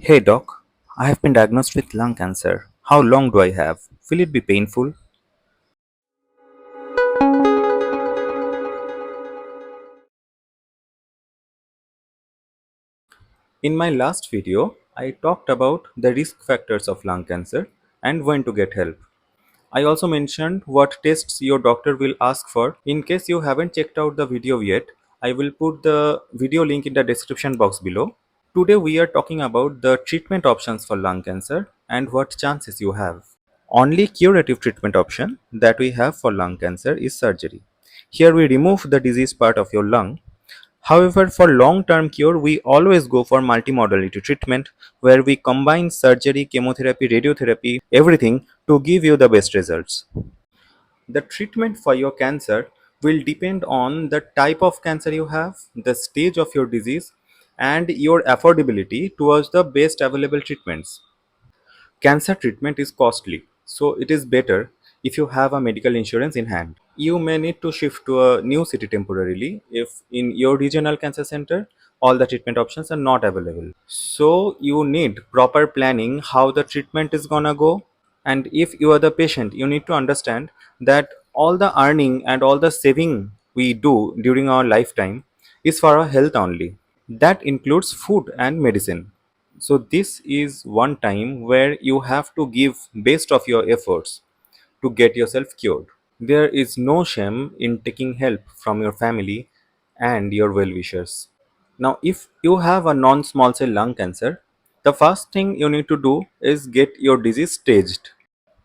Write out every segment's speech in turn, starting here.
Hey doc, I have been diagnosed with lung cancer. How long do I have? Will it be painful? In my last video, I talked about the risk factors of lung cancer and when to get help. I also mentioned what tests your doctor will ask for. In case you haven't checked out the video yet, I will put the video link in the description box below. Today we are talking about the treatment options for lung cancer and what chances you have. Only curative treatment option that we have for lung cancer is surgery. Here we remove the disease part of your lung. However, for long-term cure, we always go for multimodality treatment where we combine surgery, chemotherapy, radiotherapy, everything to give you the best results. The treatment for your cancer will depend on the type of cancer you have, the stage of your disease, and your affordability towards the best available treatments. Cancer treatment is costly, so it is better if you have a medical insurance in hand. You may need to shift to a new city temporarily if in your regional cancer center all the treatment options are not available. So you need proper planning how the treatment is gonna go. And if you are the patient, you need to understand that all the earning and all the saving we do during our lifetime is for our health only. That includes food and medicine. So this is one time where you have to give best of your efforts to get yourself cured. There is no shame in taking help from your family and your well-wishers. Now, if you have a non-small cell lung cancer, the first thing you need to do is get your disease staged.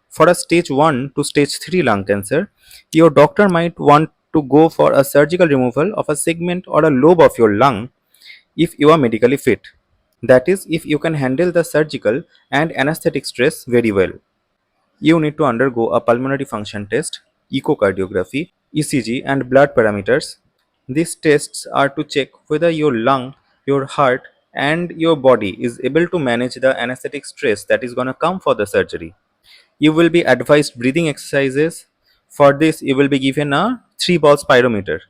For a stage 1 to stage 3 lung cancer, your doctor might want to go for a surgical removal of a segment or a lobe of your lung if you are medically fit. That is, if you can handle the surgical and anesthetic stress very well. You need to undergo a pulmonary function test, echocardiography, ECG, and blood parameters. These tests are to check whether your lung, your heart, and your body is able to manage the anesthetic stress that is going to come for the surgery. You will be advised breathing exercises. For this, you will be given a 3 ball spirometer.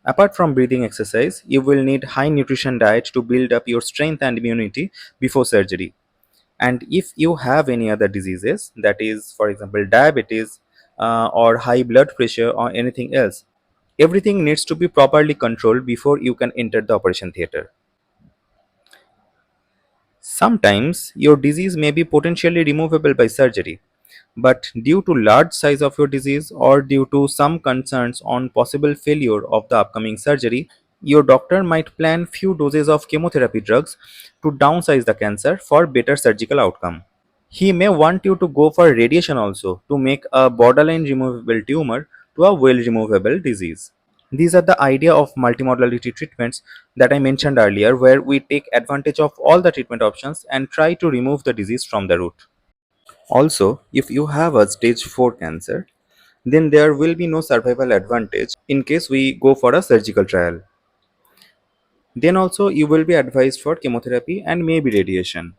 Apart from breathing exercise, you will need high nutrition diet to build up your strength and immunity before surgery. And if you have any other diseases, that is for example diabetes or high blood pressure or anything else, everything needs to be properly controlled before you can enter the operation theater. Sometimes your disease may be potentially removable by surgery, but due to large size of your disease or due to some concerns on possible failure of the upcoming surgery, your doctor might plan few doses of chemotherapy drugs to downsize the cancer for better surgical outcome. He may want you to go for radiation also to make a borderline removable tumor to a well removable disease. These are the idea of multimodality treatments that I mentioned earlier, where we take advantage of all the treatment options and try to remove the disease from the root. Also, if you have a stage 4 cancer, then there will be no survival advantage in case we go for a surgical trial. Then also you will be advised for chemotherapy and maybe radiation.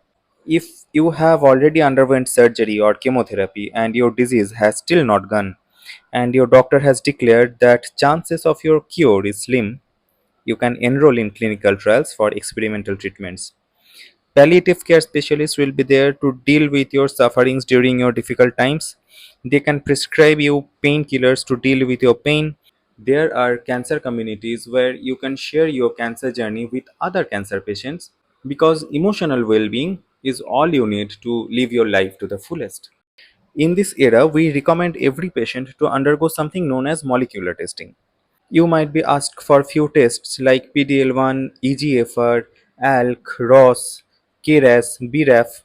If you have already underwent surgery or chemotherapy and your disease has still not gone, and your doctor has declared that chances of your cure is slim, you can enroll in clinical trials for experimental treatments. Palliative care specialists will be there to deal with your sufferings during your difficult times. They can prescribe you painkillers to deal with your pain. There are cancer communities where you can share your cancer journey with other cancer patients, because emotional well being is all you need to live your life to the fullest. In this era, we recommend every patient to undergo something known as molecular testing. You might be asked for few tests like PDL1, EGFR, ALK, ROS, KRAS, BRAF.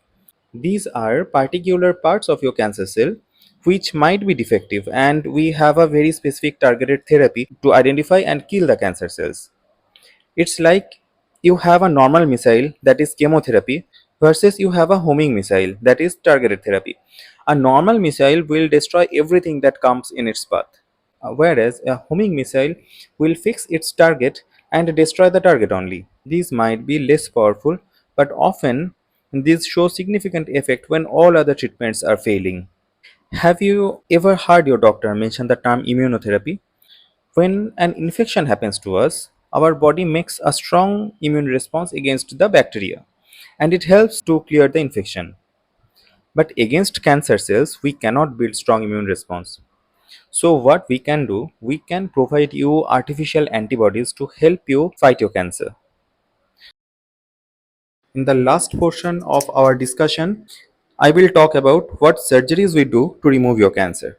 These are particular parts of your cancer cell which might be defective, and we have a very specific targeted therapy to identify and kill the cancer cells. It's like you have a normal missile, that is chemotherapy, versus you have a homing missile, that is targeted therapy. A normal missile will destroy everything that comes in its path, whereas a homing missile will fix its target and destroy the target only. These might be less powerful, but often these show significant effect when all other treatments are failing. Have you ever heard your doctor mention the term immunotherapy? When an infection happens to us, our body makes a strong immune response against the bacteria. and it helps to clear the infection. But against cancer cells, we cannot build strong immune response. So what we can do, we can provide you artificial antibodies to help you fight your cancer. In the last portion of our discussion, I will talk about what surgeries we do to remove your cancer.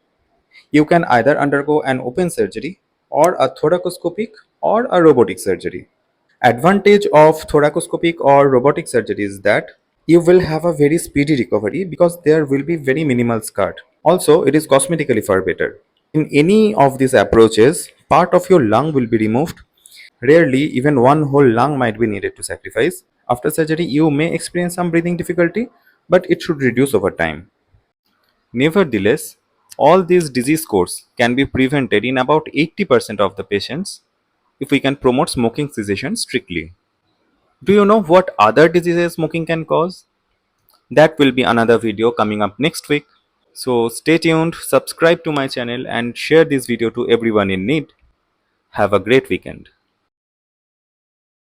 You can either undergo an open surgery or a thoracoscopic or a robotic surgery. Advantage of thoracoscopic or robotic surgery is that you will have a very speedy recovery because there will be very minimal scar. Also, it is cosmetically far better. In any of these approaches, part of your lung will be removed. Rarely, even one whole lung might be needed to sacrifice. After surgery, you may experience some breathing difficulty, but it should reduce over time. Nevertheless, all these disease courses can be prevented in about 80% of the patients if we can promote smoking cessation strictly. Do you know what other diseases smoking can cause? That will be another video coming up next week. So stay tuned, subscribe to my channel and share this video to everyone in need. Have a great weekend.